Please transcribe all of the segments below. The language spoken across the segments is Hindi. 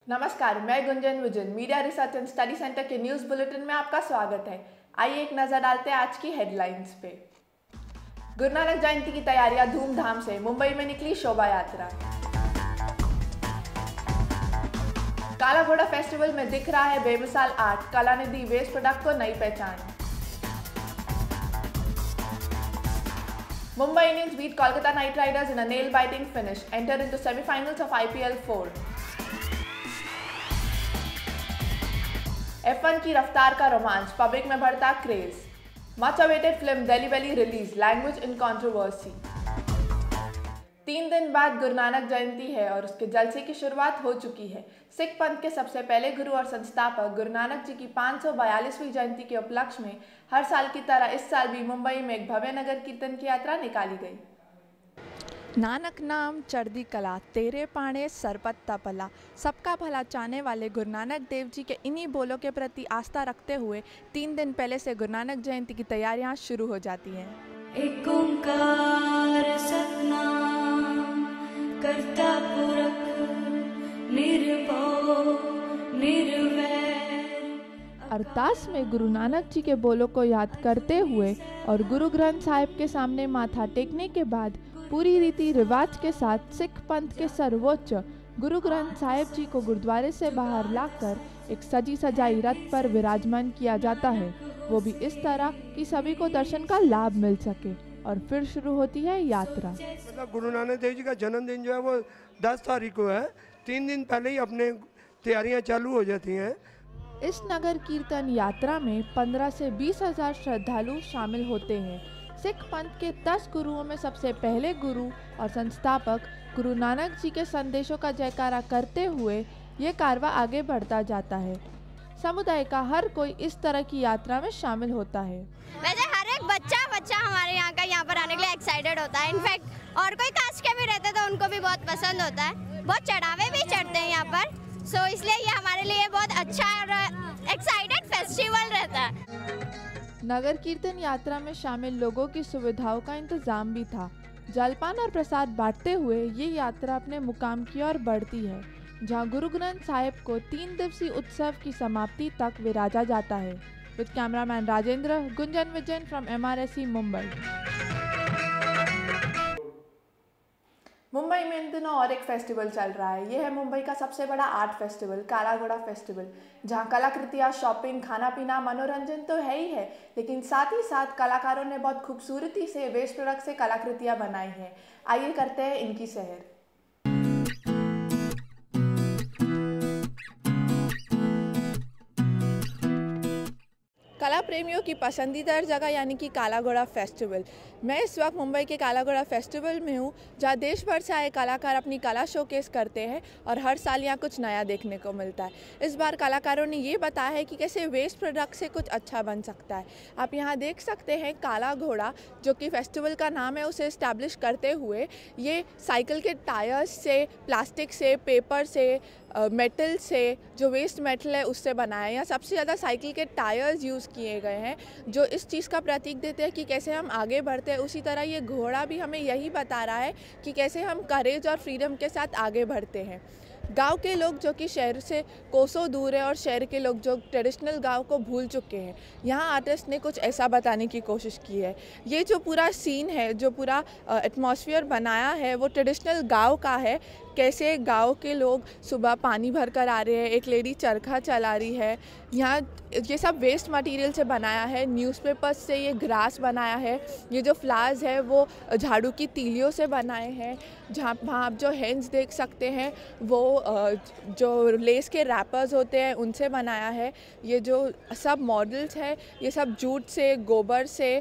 नमस्कार, मैं Gunjan vision media research and study centre के न्यूज़ बुलेटिन में आपका स्वागत है। आइए एक नज़र डालते हैं आज की हेडलाइंस पे। गुरु नानक जयंती की तैयारियां धूमधाम से, मुंबई में निकली शोभा यात्रा। काला घोड़ा फेस्टिवल में दिख रहा है बेमिसाल आर्ट, कला ने दी वेस्ट प्रोडक्ट को नई पहचान। Mumbai Indians beat Kolkata Knight Riders in a nail biting finish, enter into semifinals of IPL 4। F1 की रफ्तार का रोमांच, पब्लिक में बढ़ता craze. Much awaited film Delhi valley release, language in controversy. 3 दिन बाद गुरु नानक जयंती है और उसके जलसे की शुरुआत हो चुकी है। सिख पंथ के सबसे पहले गुरु और संस्थापक गुरु नानक जी की 542वीं जयंती के उपलक्ष्य में हर साल की तरह इस साल भी मुंबई में एक भव्य नगर कीर्तन की यात्रा निकाली गई। नानक नाम चढ़दी कला, तेरे पाणे सरपत तपला। सबका भला चाहने वाले गुरु नानक देव जी के इन्हीं बोलों के प्रति आस्था रखते हुए 3 दिन पहले से गुरु नानक जयंती की तैयारियां शुरू हो जाती हैं। एक ओंकार सतनाम करता पुरख निर्भव निर्वैर। अरदास में गुरु नानक जी के बोलों को याद करते हुए और गुरु ग्रंथ साहिब के सामने माथा टेकने के बाद पूरी रीति रिवाज के साथ सिख पंथ के सर्वोच्च गुरु ग्रंथ साहिब जी को गुरुद्वारे से बाहर लाकर एक सजी सजाई रथ पर विराजमान किया जाता है, वो भी इस तरह कि सभी को दर्शन का लाभ मिल सके। और फिर शुरू होती है यात्रा। मतलब गुरु नानक देव जी का जन्मदिन जो है वो 10 तारीख को है। 3 दिन पहले ही अपने तैयारियां चालू हो जाती हैं। इस नगर कीर्तन यात्रा में 15 से 20 हजार श्रद्धालु शामिल होते हैं। सिख पंथ के 10 गुरुओं में सबसे पहले गुरु और संस्थापक गुरु नानक जी के संदेशों का जयकारा करते हुए ये कारवां आगे बढ़ता जाता है। समुदाय का हर कोई इस तरह की यात्रा में शामिल होता है। वैसे हर एक बच्चा हमारे यहाँ पर आने के लिए एक्साइटेड होता है। इनफैक्ट और कोई कास्ट के भी रहते तो उनको भी बहुत पसंद होता है। बहुत चढ़ावे भी चढ़ते हैं यहाँ पर, सो इसलिए ये हमारे लिए बहुत अच्छा और एक्साइटेड फेस्टिवल रहता है। नगर कीर्तन यात्रा में शामिल लोगों की सुविधाओं का इंतजाम भी था। जलपान और प्रसाद बांटते हुए ये यात्रा अपने मुकाम की ओर बढ़ती है, जहां गुरु ग्रंथ साहिब को 3 दिवसीय उत्सव की समाप्ति तक विराजा जाता है। With cameraman Rajendra, Gunjan Vijayan from MRSE Mumbai. Mumbai में इन दिनों और एक फेस्टिवल चल रहा है। यह है मुंबई का सबसे बड़ा आर्ट फेस्टिवल, काला घोड़ा फेस्टिवल, जहां कलाकृतियां, शॉपिंग, खाना पीना, मनोरंजन तो है ही है, लेकिन साथ ही साथ कलाकारों ने बहुत खूबसूरती से वेस्ट प्रोडक्ट से कलाकृतियां बनाई हैं। आइए करते हैं इनकी सैर। कला प्रेमियों की पसंदीदा जगह यानी कि काला घोड़ा फेस्टिवल। मैं इस वक्त मुंबई के काला घोड़ा फेस्टिवल में हूँ, जहाँ देश भर से आए कलाकार अपनी कला शोकेस करते हैं और हर साल यहाँ कुछ नया देखने को मिलता है। इस बार कलाकारों ने ये बताया है कि कैसे वेस्ट प्रोडक्ट से कुछ अच्छा बन सकता है। आप यहाँ देख सकते हैं काला घोड़ा, जो कि फेस्टिवल का नाम है, उसे इस्टेब्लिश करते हुए ये साइकिल के टायर्स से, प्लास्टिक से, पेपर से, मेटल से, जो वेस्ट मेटल है उससे बनाया है। यहाँ सबसे ज़्यादा साइकिल के टायर्स यूज़ किए गए हैं, जो इस चीज़ का प्रतीक देते हैं कि कैसे हम आगे बढ़ते हैं। उसी तरह ये घोड़ा भी हमें यही बता रहा है कि कैसे हम करेज और फ्रीडम के साथ आगे बढ़ते हैं। गांव के लोग जो कि शहर से कोसों दूर है और शहर के लोग जो ट्रेडिशनल गांव को भूल चुके हैं, यहाँ आर्टिस्ट ने कुछ ऐसा बताने की कोशिश की है। ये जो पूरा सीन है, जो पूरा एटमॉस्फेयर बनाया है, वो ट्रेडिशनल गांव का है। कैसे गांव के लोग सुबह पानी भर कर आ रहे हैं, एक लेडी चरखा चला रही है। यहाँ ये सब वेस्ट मटेरियल से बनाया है। न्यूज़पेपर्स से ये ग्रास बनाया है। ये जो फ्लावर्स है वो झाड़ू की तीलियों से बनाए हैं। वहाँ आप जो हेंस देख सकते हैं वो जो लेस के रैपर्स होते हैं उनसे बनाया है। ये जो सब मॉडल्स है ये सब जूट से, गोबर से,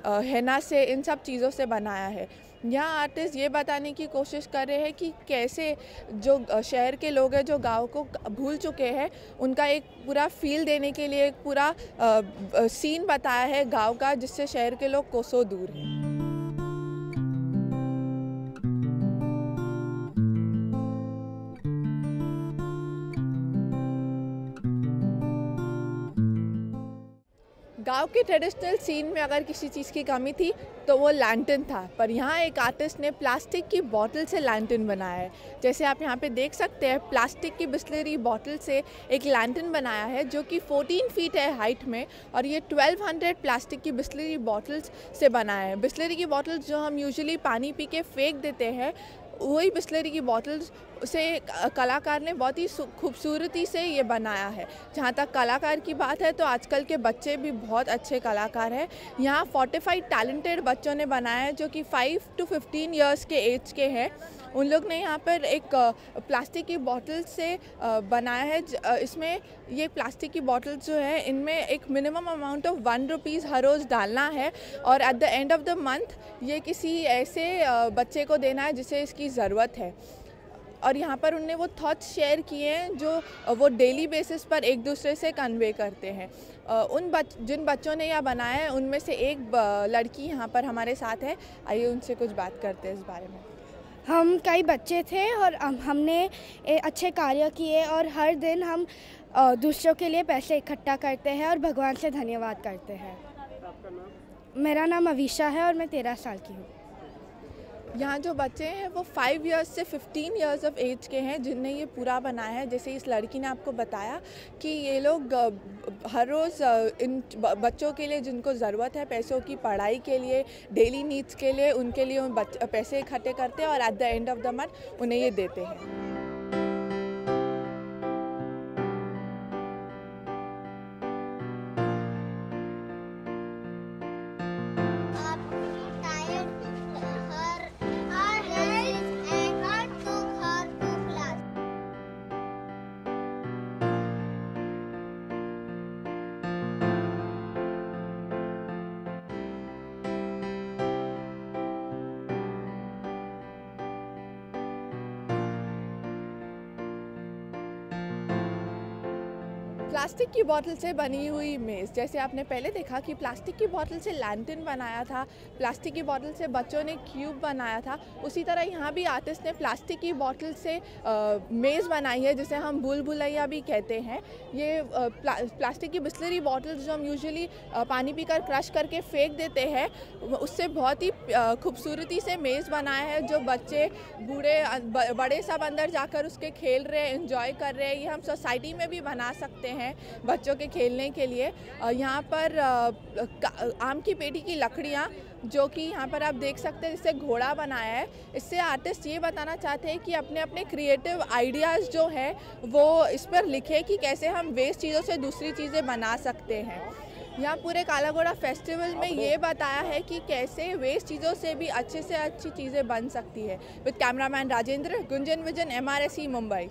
हेना से, इन सब चीज़ों से बनाया है। यहाँ आर्टिस्ट ये बताने की कोशिश कर रहे हैं कि कैसे जो शहर के लोग हैं जो गांव को भूल चुके हैं, उनका एक पूरा फील देने के लिए एक पूरा सीन बताया है गांव का, जिससे शहर के लोग कोसों दूर हैं। गांव के ट्रेडिशनल सीन में अगर किसी चीज़ की कमी थी तो वो लैंटर्न था, पर यहाँ एक आर्टिस्ट ने प्लास्टिक की बॉटल से लैंटर्न बनाया है। जैसे आप यहाँ पे देख सकते हैं, प्लास्टिक की बिस्लरी बॉटल से एक लैंटर्न बनाया है जो कि 14 फीट है हाइट में, और ये 1200 प्लास्टिक की बिस्लरी बॉटल्स से बनाया है। बिस्लरी की बॉटल्स जो हम यूजुअली पानी पी के फेंक देते हैं, वही बिस्लरी की बॉटल्स से कलाकार ने बहुत ही खूबसूरती से ये बनाया है। जहाँ तक कलाकार की बात है तो आजकल के बच्चे भी बहुत अच्छे कलाकार हैं। यहाँ 45 टैलेंटेड बच्चों ने बनाया है जो कि 5 to 15 इयर्स के एज के हैं। उन लोग ने यहाँ पर एक प्लास्टिक की बॉटल से बनाया है। इसमें ये प्लास्टिक की बॉटल जो है, इनमें एक मिनिमम अमाउंट ऑफ 1 रुपीज़ हर रोज़ डालना है, और at the end of the month ये किसी ऐसे बच्चे को देना है जिसे इसकी ज़रूरत है। और यहाँ पर उनने वो थॉट्स शेयर किए हैं जो वो डेली बेसिस पर एक दूसरे से कन्वे करते हैं। जिन बच्चों ने यह बनाया है उनमें से एक लड़की यहाँ पर हमारे साथ है। आइए उनसे कुछ बात करते हैं इस बारे में। हम कई बच्चे थे और हमने अच्छे कार्य किए, और हर दिन हम दूसरों के लिए पैसे इकट्ठा करते हैं और भगवान से धन्यवाद करते हैं। आपका नाम? मेरा नाम अवीशा है और मैं 13 साल की हूँ। यहाँ जो बच्चे हैं वो 5 इयर्स से 15 इयर्स ऑफ एज के हैं जिनने ये पूरा बनाया है। जैसे इस लड़की ने आपको बताया कि ये लोग हर रोज़ इन बच्चों के लिए जिनको ज़रूरत है पैसों की, पढ़ाई के लिए, डेली नीड्स के लिए, उनके लिए पैसे इकट्ठे करते हैं और at the end of the month उन्हें ये देते हैं। प्लास्टिक की बोतल से बनी हुई मेज़, जैसे आपने पहले देखा कि प्लास्टिक की बोतल से लैंटर्न बनाया था, प्लास्टिक की बोतल से बच्चों ने क्यूब बनाया था, उसी तरह यहाँ भी आर्टिस्ट ने प्लास्टिक की बोतल से मेज़ बनाई है जिसे हम भूल भुलैया भी कहते हैं। ये प्लास्टिक की बिस्लरी बॉटल्स जो हम यूजुअली पानी पीकर क्रश करके फेंक देते हैं, उससे बहुत ही खूबसूरती से मेज़ बनाया है जो बच्चे बूढ़े बड़े सब अंदर जाकर उसके खेल रहे हैं, एंजॉय कर रहे हैं। ये हम सोसाइटी में भी बना सकते हैं बच्चों के खेलने के लिए। यहाँ पर आम की पेटी की लकड़ियाँ जो कि यहाँ पर आप देख सकते हैं, जिससे घोड़ा बनाया है। इससे आर्टिस्ट ये बताना चाहते हैं कि अपने अपने क्रिएटिव आइडियाज़ जो हैं वो इस पर लिखे कि कैसे हम वेस्ट चीज़ों से दूसरी चीज़ें बना सकते हैं। यहाँ पूरे काला घोड़ा फेस्टिवल में ये बताया है कि कैसे वेस्ट चीज़ों से भी अच्छे से अच्छी चीज़ें बन सकती है। With cameraman Rajendra, Gunjan vision, MRSE Mumbai.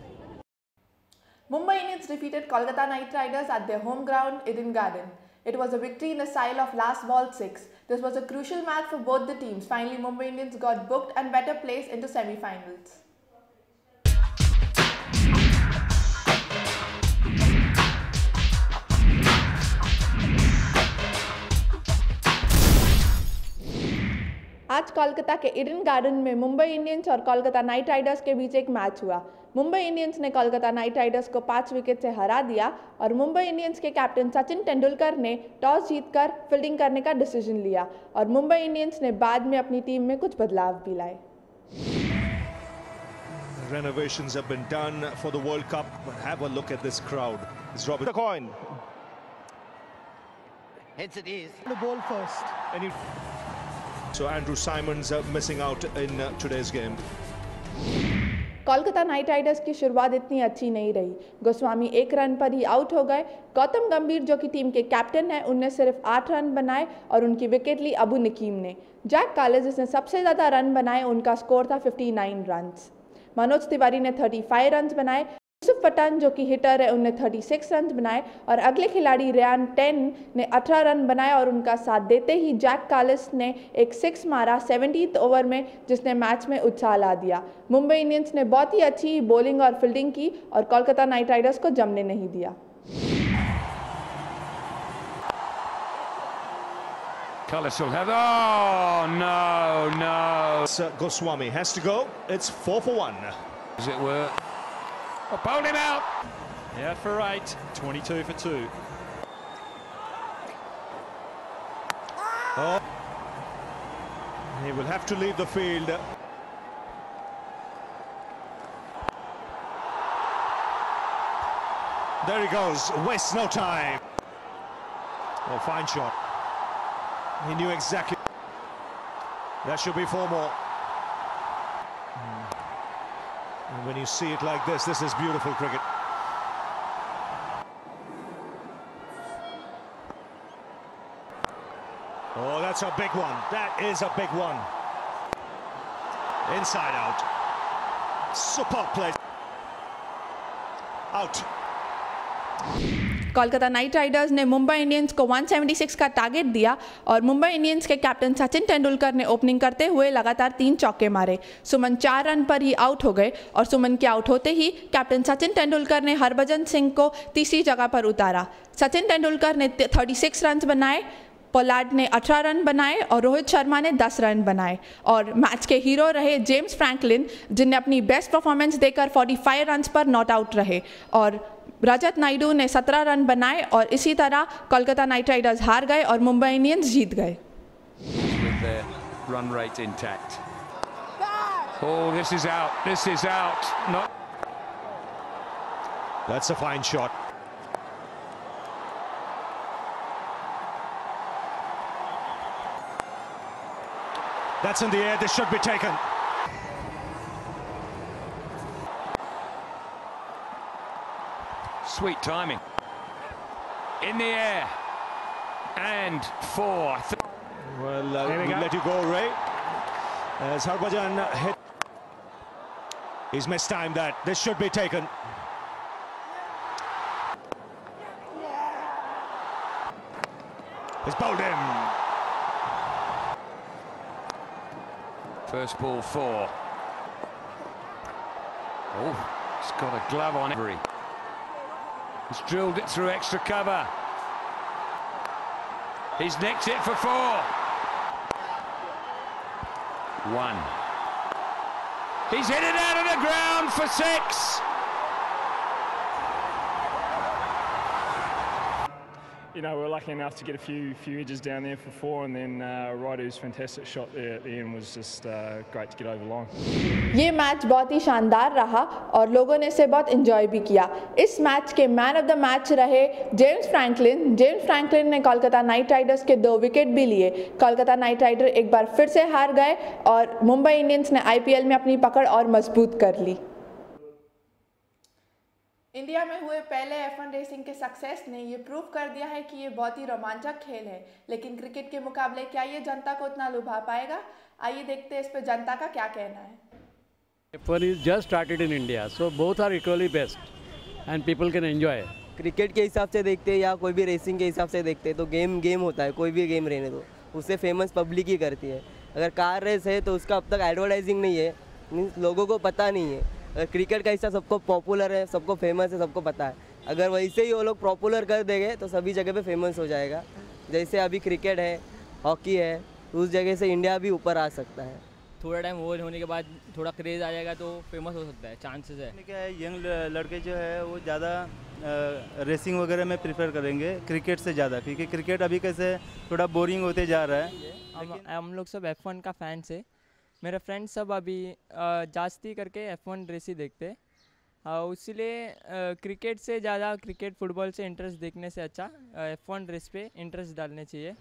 Mumbai Indians defeated Kolkata Knight Riders at their home ground, Eden Garden. It was a victory in the style of last ball 6. This was a crucial match for both the teams. Finally, Mumbai Indians got booked and better placed into semi-finals. आज कोलकाता के ईडन गार्डन में मुंबई इंडियंस और कोलकाता नाइट राइडर्स के बीच एक मैच हुआ। मुंबई इंडियंस ने कोलकाता नाइट राइडर्स को 5 विकेट से हरा दिया और मुंबई इंडियंस के कैप्टन सचिन तेंदुलकर ने टॉस जीतकर फील्डिंग करने का डिसीजन लिया और मुंबई इंडियंस ने बाद में अपनी टीम में कुछ बदलाव भी लाए। Renovations have been done for the World Cup, but have a look at this crowd. It's Robert the coin. Hence it is. The ball first. So Andrew Simons missing out in today's game. Kolkata Knight Riders की शुरुआत इतनी अच्छी नहीं रही। गोस्वामी 1 रन पर ही आउट हो गए। गौतम गंभीर जो कि टीम के कैप्टन हैं, उनने सिर्फ 8 रन बनाए और उनकी विकेट ली अबू नकीम ने। जैक कालिस जिसने सबसे ज़्यादा रन बनाए, उनका स्कोर था 59 रन। मनोज तिवारी ने 35 रन बनाए। यूसुफ पठान जो कि हिटर है, उनने 36 रन बनाए और अगले खिलाड़ी रेयान 10 ने 18 रन बनाए और उनका साथ देते ही जैक कालिस ने एक 6 मारा 70th ओवर में, जिसने मैच में उत्साह ला दिया। मुंबई इंडियंस ने बहुत ही अच्छी बॉलिंग और फील्डिंग की और कोलकाता नाइट राइडर्स को जमने नहीं दिया। Kallis will have. Oh no! Goswami has to go. It's 4 for 1. As it were. Oh, bowled him out. Out for 8. 22 for 2. Oh, he will have to leave the field. There he goes, wastes no time. Oh, fine shot. He knew exactly. That should be 4 more. And when you see it like this is beautiful cricket. Oh, that's a big one. That is a big one. Inside out. Superb play. Out. Kolkata Knight Riders ने मुंबई इंडियंस को 176 का टारगेट दिया और मुंबई इंडियंस के कैप्टन सचिन तेंदुलकर ने ओपनिंग करते हुए लगातार 3 चौके मारे। सुमन 4 रन पर ही आउट हो गए और सुमन के आउट होते ही कैप्टन सचिन तेंदुलकर ने हरभजन सिंह को तीसरी जगह पर उतारा। सचिन तेंदुलकर ने 36 रन बनाए, पोलार्ड ने 18 रन बनाए और रोहित शर्मा ने 10 रन बनाए और मैच के हीरो रहे जेम्स फ्रैंकलिन, जिनने अपनी बेस्ट परफॉर्मेंस देकर 45 रन पर नॉट आउट रहे और रजत नायडू ने 17 रन बनाए और इसी तरह कोलकाता नाइट राइडर्स हार गए और मुंबई इंडियंस जीत गए। Run rate intact. Oh, this is out. This is out. Not. That's a fine shot. That's in the air. This should be taken. Sweet timing. In the air. And 4. Well, we'll let you go, Ray. As Harbhajan hit. He's mistimed that. This should be taken. He's bowled him. First ball 4. Oh, he's got a glove on every. He's drilled it through extra cover. He's nicked it for 4. 1. He's hit it out of the ground for 6. You know, we're lucky enough to get a few edges down there for 4, and then Raidu's fantastic shot there at the end was just great to get over the line. ये मैच बहुत ही शानदार रहा और लोगों ने इसे बहुत एंजॉय भी किया। इस मैच के मैन ऑफ द मैच रहे जेम्स फ्रैंकलिन। जेम्स फ्रैंकलिन ने कोलकाता नाइट राइडर्स के 2 विकेट भी लिए। कोलकाता नाइट राइडर एक बार फिर से हार गए और मुंबई इंडियंस ने आईपीएल में अपनी पकड़ और मजबूत कर ली। इंडिया में हुए पहले F1 रेसिंग के सक्सेस ने ये प्रूव कर दिया है कि ये बहुत ही रोमांचक खेल है, लेकिन क्रिकेट के मुकाबले क्या ये जनता को उतना लुभा पाएगा? आइए देखते हैं इस पे जनता का क्या कहना है। F1 is just started in India, so both are equally best and people can enjoy. Cricket के हिसाब से देखते या कोई भी रेसिंग के हिसाब से देखते तो गेम होता है, कोई भी गेम रहने दो, उससे फेमस पब्लिक ही करती है। अगर कार रेस है तो उसका अब तक एडवर्टाइजिंग नहीं है, मीन्स लोगों को पता नहीं है। क्रिकेट का हिस्सा सबको पॉपुलर है, सबको फेमस है, सबको पता है। अगर वैसे ही वो लोग पॉपुलर कर देंगे तो सभी जगह पे फेमस हो जाएगा। जैसे अभी क्रिकेट है, हॉकी है, उस जगह से इंडिया भी ऊपर आ सकता है। थोड़ा टाइम वो होने के बाद थोड़ा क्रेज़ आ जाएगा तो फेमस हो सकता है, चांसेस है। क्या है, यंग लड़के जो है वो ज़्यादा रेसिंग वगैरह में प्रेफर करेंगे क्रिकेट से ज़्यादा, क्योंकि क्रिकेट अभी कैसे थोड़ा बोरिंग होते जा रहा है। हम लोग सब F1 का फैंस है। मेरे फ्रेंड्स सब अभी जास्ती करके F1 रेस ही देखते, इसीलिए क्रिकेट से ज़्यादा क्रिकेट फुटबॉल से इंटरेस्ट देखने से अच्छा F1 रेस पे इंटरेस्ट डालने चाहिए।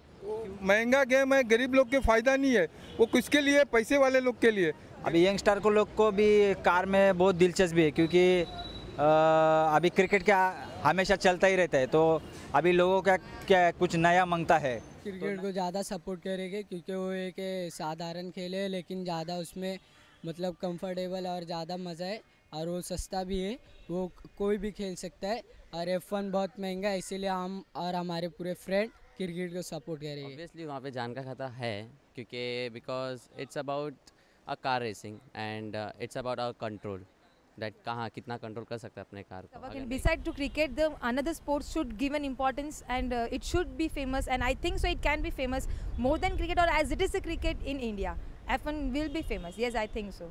महंगा गेम है, गरीब लोग के फ़ायदा नहीं है, वो किसके लिए? पैसे वाले लोग के लिए। अभी यंगस्टर को लोग को भी कार में बहुत दिलचस्पी है, क्योंकि अभी क्रिकेट क्या हमेशा चलता ही रहता है, तो अभी लोगों का क्या कुछ नया मांगता है। क्रिकेट को ज़्यादा सपोर्ट करेंगे क्योंकि वो एक साधारण खेल है, लेकिन ज़्यादा उसमें मतलब कंफर्टेबल और ज़्यादा मज़ा है और वो सस्ता भी है, वो कोई भी खेल सकता है। और F1 बहुत महंगा है, इसीलिए हम और हमारे पूरे फ्रेंड क्रिकेट को सपोर्ट करेंगे। ऑब्वियसली वहाँ पे जान का खाता है, क्योंकि because it's about a car racing and it's about a control, that कहाँ कितना कंट्रोल कर सकता है अपने कार को। Beside to cricket, the another sport should give an importance and it should be famous, and I think so it can be famous more than cricket, or as it is a cricket in India, F1 will be famous. Yes, I think so.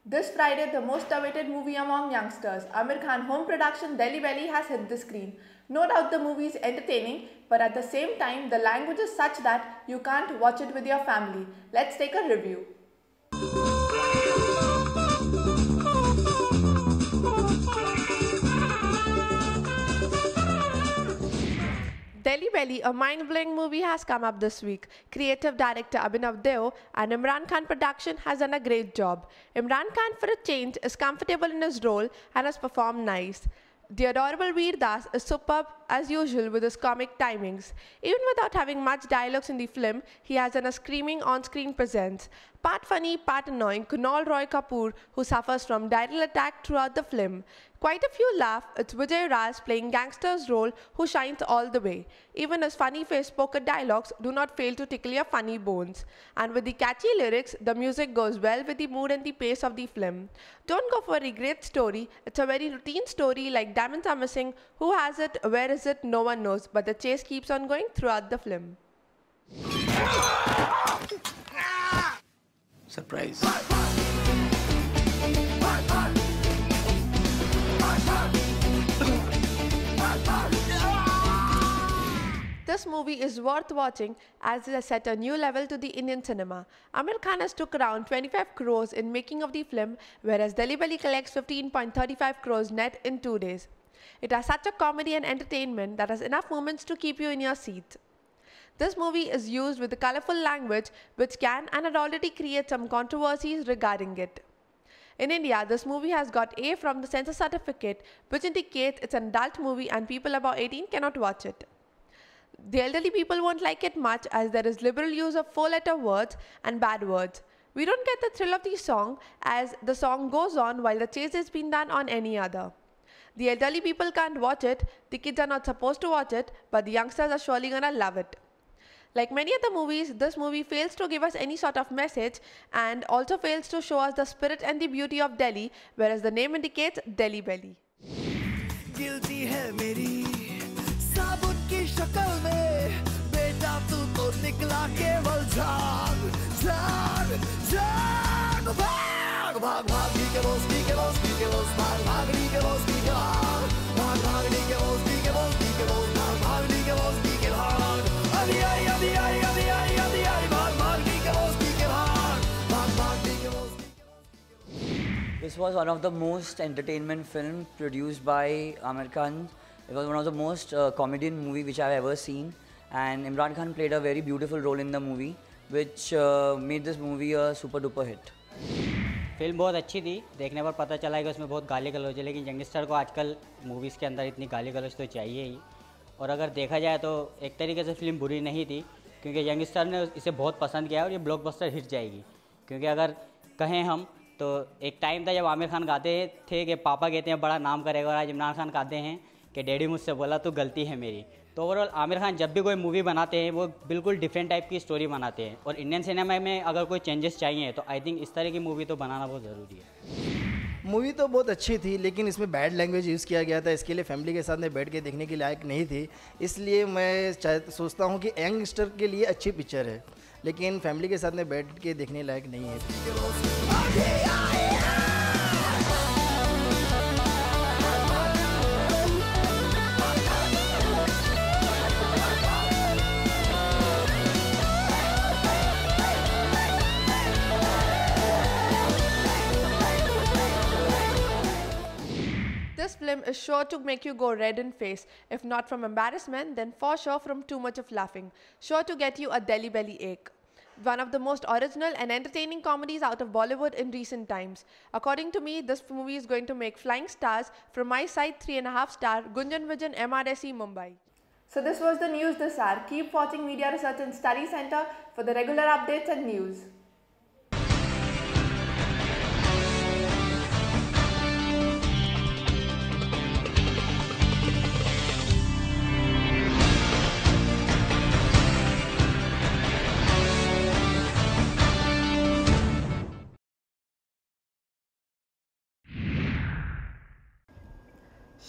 This Friday, the most awaited movie among youngsters, Aamir Khan home production Delhi Belly has hit the screen. No doubt the movie is entertaining, but at the same time, the language is such that you can't watch it with your family. Let's take a review. Delhi Belly, a mind-blowing movie, has come up this week. Creative director Abhinav Deo and Imran Khan production has done a great job. Imran Khan, for a change, is comfortable in his role and has performed nice. The adorable Veer Das is superb as usual with his comic timings. Even without having much dialogues in the film, he has done a screaming on-screen presence. Part funny, part annoying, Kunal Roy Kapoor, who suffers from diarrheal attack throughout the film. Quite a few laugh, it's Vijay Raj playing gangster's role who shines all the way. Even his funny face poker dialogues do not fail to tickle your funny bones. And with the catchy lyrics, the music goes well with the mood and the pace of the film. Don't go for a great story, it's a very routine story like diamonds are missing, who has it, where is it, no one knows, but the chase keeps on going throughout the film. Surprise. This movie is worth watching as it has set a new level to the Indian cinema. Aamir Khan has took around 25 crores in making of the film, whereas Delhi Belly collects 15.35 crores net in 2 days. It has such a comedy and entertainment that has enough moments to keep you in your seat. This movie is used with a colorful language which can and had already created some controversies regarding it. In India, this movie has got A from the censor certificate, which indicates it's an adult movie and people above 18 cannot watch it. The elderly people won't like it much as there is liberal use of 4-letter words and bad words. We don't get the thrill of the song as the song goes on while the chase is being done on any other. The elderly people can't watch it, the kids are not supposed to watch it, but the youngsters are surely gonna love it. Like many other movies, this movie fails to give us any sort of message and also fails to show us the spirit and the beauty of Delhi, whereas the name indicates Delhi Belly. गिलती है मेरी साबुन की शक्ल में बेटा तू तो निकला केवल झाग झाग झाग भाग भाग भाग डी के बोस डी के बोस डी के बोस भाग भाग डी के बोस डी के भाग भाग भाग डी के बोस डी के बोस डी के बोस भाग भाग डी के बोस डी के भाग अभी आई अभी आई अभी आई अभी आई भाग भाग डी के बोस डी के भाग भाग भाग डी के Bose. This was one of the most entertainment film produced by Aamir Khan. It was one of the most comedian movie which I've ever seen, and Imran Khan played a very beautiful role in the movie, which made this movie a super duper hit. Film बहुत अच्छी थी, देखने पर पता चला कि उसमें बहुत गाली गलौज है, लेकिन यंगस्टर को आजकल मूवीज़ के अंदर इतनी गाली गलौज तो चाहिए ही. और अगर देखा जाए तो एक तरीके से फिल्म बुरी नहीं थी, क्योंकि यंगस्टर ने इसे बहुत पसंद किया और ये ब्लॉकबस्टर हिट जाएगी. क्योंकि अगर कहें हम तो एक टाइम था जब आमिर खान गाते थे कि पापा कहते हैं बड़ा नाम करेगा, और आज इमरान खान कहते हैं कि डैडी मुझसे बोला तो गलती है मेरी. तो ओवरऑल आमिर खान जब भी कोई मूवी बनाते हैं वो बिल्कुल डिफरेंट टाइप की स्टोरी बनाते हैं, और इंडियन सिनेमा में अगर कोई चेंजेस चाहिए तो आई थिंक इस तरह की मूवी तो बनाना बहुत ज़रूरी है. मूवी तो बहुत अच्छी थी, लेकिन इसमें बैड लैंग्वेज यूज़ किया गया था, इसके लिए फैमिली के साथ में बैठ के देखने के लायक नहीं थी. इसलिए मैं सोचता हूँ कि यंगस्टर के लिए अच्छी पिक्चर है, लेकिन फैमिली के साथ में बैठ के देखने लायक नहीं है. This film is sure to make you go red in face, if not from embarrassment, then for sure from too much of laughing. Sure to get you a Delhi Belly ache. One of the most original and entertaining comedies out of Bollywood in recent times. According to me, this movie is going to make flying stars. From my side, 3.5 star, Gunjan Vijan, MRSE, Mumbai. So this was the news this hour. Keep watching Media Research and Study Center for the regular updates and news.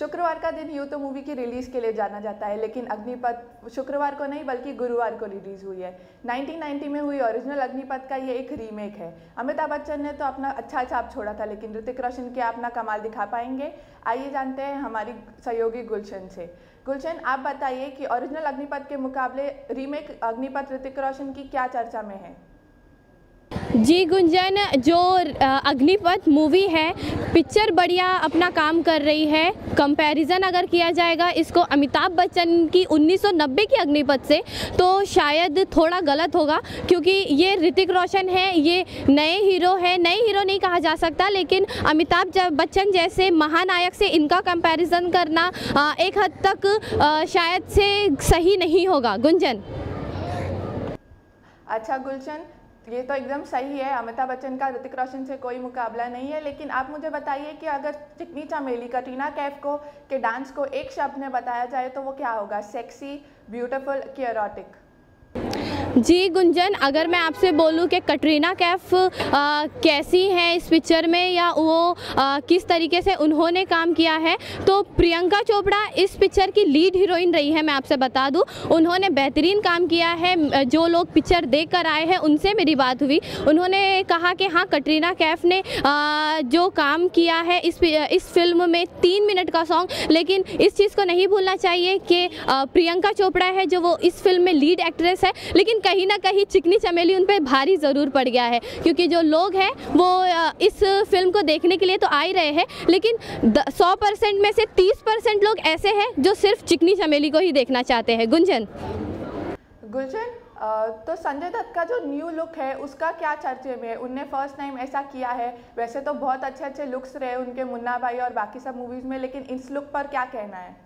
शुक्रवार का दिन यूँ तो मूवी की रिलीज़ के लिए जाना जाता है, लेकिन अग्निपथ शुक्रवार को नहीं बल्कि गुरुवार को रिलीज़ हुई है। 1990 में हुई ओरिजिनल अग्निपथ का ये एक रीमेक है। अमिताभ बच्चन ने तो अपना अच्छा छाप छोड़ा था, लेकिन ऋतिक रोशन क्या अपना कमाल दिखा पाएंगे? आइए जानते हैं हमारी सहयोगी गुलशन से। गुलशन, आप बताइए कि ओरिजिनल अग्निपथ के मुकाबले रीमेक अग्निपथ ऋतिक रोशन की क्या चर्चा में है? जी गुंजन, जो अग्निपथ मूवी है, पिक्चर बढ़िया अपना काम कर रही है। कंपैरिजन अगर किया जाएगा इसको अमिताभ बच्चन की 1990 की अग्निपथ से, तो शायद थोड़ा गलत होगा, क्योंकि ये ऋतिक रोशन है, ये नए हीरो है। नए हीरो नहीं कहा जा सकता, लेकिन अमिताभ बच्चन जैसे महानायक से इनका कंपैरिजन करना एक हद तक शायद से सही नहीं होगा। गुंजन। अच्छा गुलशन, ये तो एकदम सही है, अमिताभ बच्चन का ऋतिक रोशन से कोई मुकाबला नहीं है, लेकिन आप मुझे बताइए कि अगर चिकनी चमेली कटरीना कैफ के डांस को एक शब्द में बताया जाए तो वो क्या होगा? सेक्सी, ब्यूटीफुल कि एरोटिक? जी गुंजन, अगर मैं आपसे बोलूं कि कटरीना कैफ कैसी हैं इस पिक्चर में, या वो किस तरीके से उन्होंने काम किया है, तो प्रियंका चोपड़ा इस पिक्चर की लीड हीरोइन रही है। मैं आपसे बता दूं, उन्होंने बेहतरीन काम किया है। जो लोग पिक्चर देख कर आए हैं उनसे मेरी बात हुई, उन्होंने कहा कि हाँ, कटरीना कैफ ने जो काम किया है इस फिल्म में 3 मिनट का सॉन्ग, लेकिन इस चीज़ को नहीं भूलना चाहिए कि प्रियंका चोपड़ा है जो वो इस फिल्म में लीड एक्ट्रेस है, लेकिन कहीं ना कहीं चिकनी चमेली उन पे भारी ज़रूर पड़ गया है, क्योंकि जो लोग हैं वो इस फिल्म को देखने के लिए तो आ ही रहे हैं, लेकिन 100% में से 30% लोग ऐसे हैं जो सिर्फ चिकनी चमेली को ही देखना चाहते हैं। गुंजन। तो संजय दत्त का जो न्यू लुक है उसका क्या चर्चे में है? उनने फर्स्ट टाइम ऐसा किया है। वैसे तो बहुत अच्छे अच्छे लुक्स रहे उनके मुन्ना भाई और बाकी सब मूवीज़ में, लेकिन इस लुक पर क्या कहना है?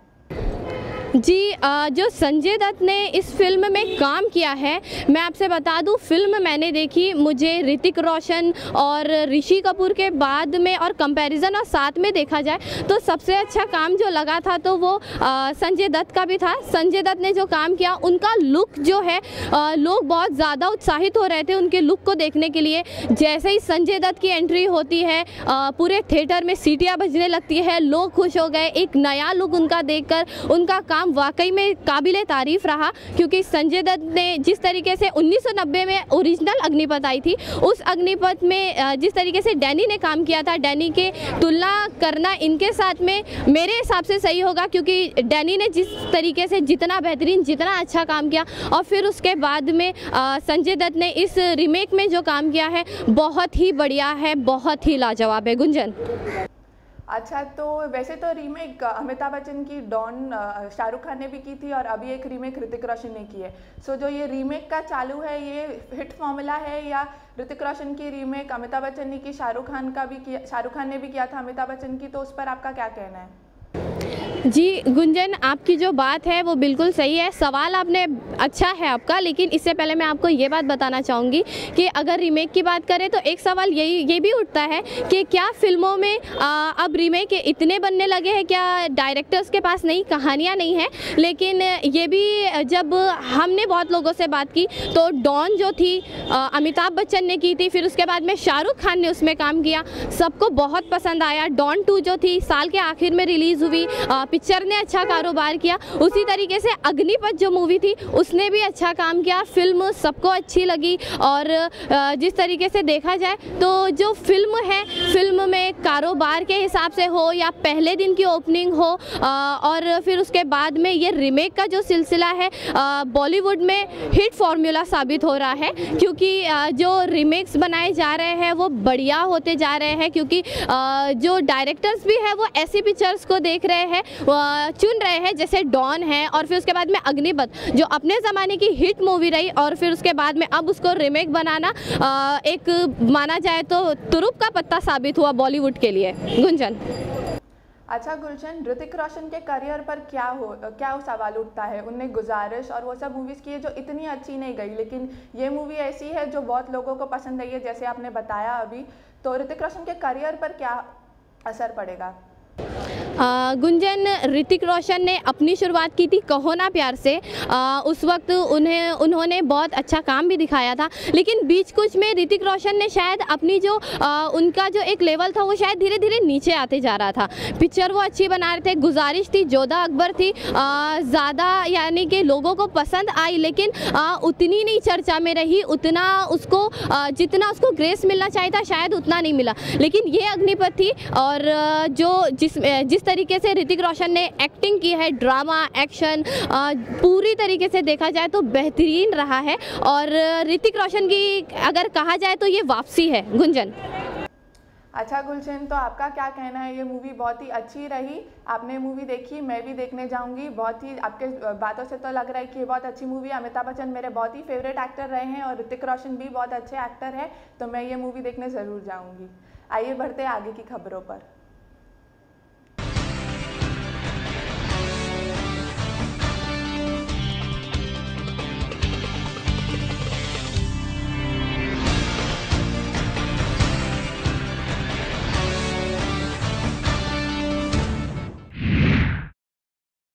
जी, जो संजय दत्त ने इस फिल्म में काम किया है, मैं आपसे बता दूं, फिल्म मैंने देखी, मुझे ऋतिक रोशन और ऋषि कपूर के बाद में और कंपैरिजन और साथ में देखा जाए तो सबसे अच्छा काम जो लगा था तो वो संजय दत्त का भी था। संजय दत्त ने जो काम किया, उनका लुक जो है, लोग बहुत ज़्यादा उत्साहित हो रहे थे उनके लुक को देखने के लिए। जैसे ही संजय दत्त की एंट्री होती है, पूरे थिएटर में सीटियाँ बजने लगती है, लोग खुश हो गए। एक नया लुक उनका देखकर उनका काम वाकई में काबिले तारीफ रहा, क्योंकि संजय दत्त ने जिस तरीके से 1990 में ओरिजिनल अग्निपथ आई थी, उस अग्निपथ में जिस तरीके से डैनी ने काम किया था, डैनी के तुलना करना इनके साथ में मेरे हिसाब से सही होगा, क्योंकि डैनी ने जिस तरीके से जितना बेहतरीन, जितना अच्छा काम किया, और फिर उसके बाद में संजय दत्त ने इस रीमेक में जो काम किया है बहुत ही बढ़िया है, बहुत ही लाजवाब है। गुंजन। अच्छा, तो वैसे तो रीमेक अमिताभ बच्चन की डॉन शाहरुख खान ने भी की थी और अभी एक रीमेक ऋतिक रोशन ने की है। सो जो ये रीमेक का चालू है, ये हिट फॉर्मूला है, या ऋतिक रोशन की रीमेक अमिताभ बच्चन ने की, शाहरुख खान ने भी किया था अमिताभ बच्चन की, तो उस पर आपका क्या कहना है? जी गुंजन, आपकी जो बात है वो बिल्कुल सही है, सवाल आपने अच्छा है आपका, लेकिन इससे पहले मैं आपको ये बात बताना चाहूँगी कि अगर रीमेक की बात करें तो एक सवाल ये भी उठता है कि क्या फिल्मों में अब रीमेक इतने बनने लगे हैं, क्या डायरेक्टर्स के पास नई कहानियाँ नहीं हैं? लेकिन ये भी जब हमने बहुत लोगों से बात की तो डॉन जो थी अमिताभ बच्चन ने की थी, फिर उसके बाद में शाहरुख खान ने उसमें काम किया, सबको बहुत पसंद आया। डॉन 2 जो थी साल के आखिर में रिलीज़ हुई, पिक्चर ने अच्छा कारोबार किया। उसी तरीके से अग्निपथ जो मूवी थी उसने भी अच्छा काम किया, फिल्म सबको अच्छी लगी। और जिस तरीके से देखा जाए तो जो फिल्म है, फिल्म में कारोबार के हिसाब से हो या पहले दिन की ओपनिंग हो और फिर उसके बाद में ये रीमेक का जो सिलसिला है बॉलीवुड में हिट फॉर्मूला साबित हो रहा है, क्योंकि जो रीमेक्स बनाए जा रहे हैं वो बढ़िया होते जा रहे हैं, क्योंकि जो डायरेक्टर्स भी है वो ऐसी पिक्चर्स को देख रहे हैं, चुन रहे हैं, जैसे डॉन है और फिर उसके बाद में अग्निपथ जो अपने ज़माने की हिट मूवी रही, और फिर उसके बाद में अब उसको रीमेक बनाना एक माना जाए तो तुरुप का पत्ता साबित हुआ बॉलीवुड के लिए। गुंजन। अच्छा गुलशन, ऋतिक रोशन के करियर पर क्या सवाल उठता है? उनने गुजारिश और वो सब मूवीज़ की है जो इतनी अच्छी नहीं गई, लेकिन ये मूवी ऐसी है जो बहुत लोगों को पसंद आई है, जैसे आपने बताया अभी। तो ऋतिक रोशन के करियर पर क्या असर पड़ेगा? गुंजन, ऋतिक रोशन ने अपनी शुरुआत की थी कहो ना प्यार से। उस वक्त उन्होंने बहुत अच्छा काम भी दिखाया था, लेकिन बीच कुछ में ऋतिक रोशन ने शायद अपनी जो उनका जो एक लेवल था वो शायद धीरे धीरे नीचे आते जा रहा था। पिक्चर वो अच्छी बना रहे थे, गुजारिश थी, जोधा अकबर थी, ज़्यादा यानी कि लोगों को पसंद आई, लेकिन उतनी नहीं चर्चा में रही, उतना उसको जितना उसको ग्रेस मिलना चाहिए था शायद उतना नहीं मिला। लेकिन ये अग्निपथ थी, और जो जिस तरीके से ऋतिक रोशन ने एक्टिंग की है, ड्रामा, एक्शन, पूरी तरीके से देखा जाए तो बेहतरीन रहा है। और ऋतिक रोशन की अगर कहा जाए तो ये वापसी है। गुंजन। अच्छा गुलशन, तो आपका क्या कहना है? ये मूवी बहुत ही अच्छी रही, आपने मूवी देखी, मैं भी देखने जाऊंगी। बहुत ही आपके बातों से तो लग रहा है कि ये बहुत अच्छी मूवी है। अमिताभ बच्चन मेरे बहुत ही फेवरेट एक्टर रहे हैं और ऋतिक रोशन भी बहुत अच्छे एक्टर हैं, तो मैं ये मूवी देखने ज़रूर जाऊंगी। आइए बढ़ते हैं आगे की खबरों पर।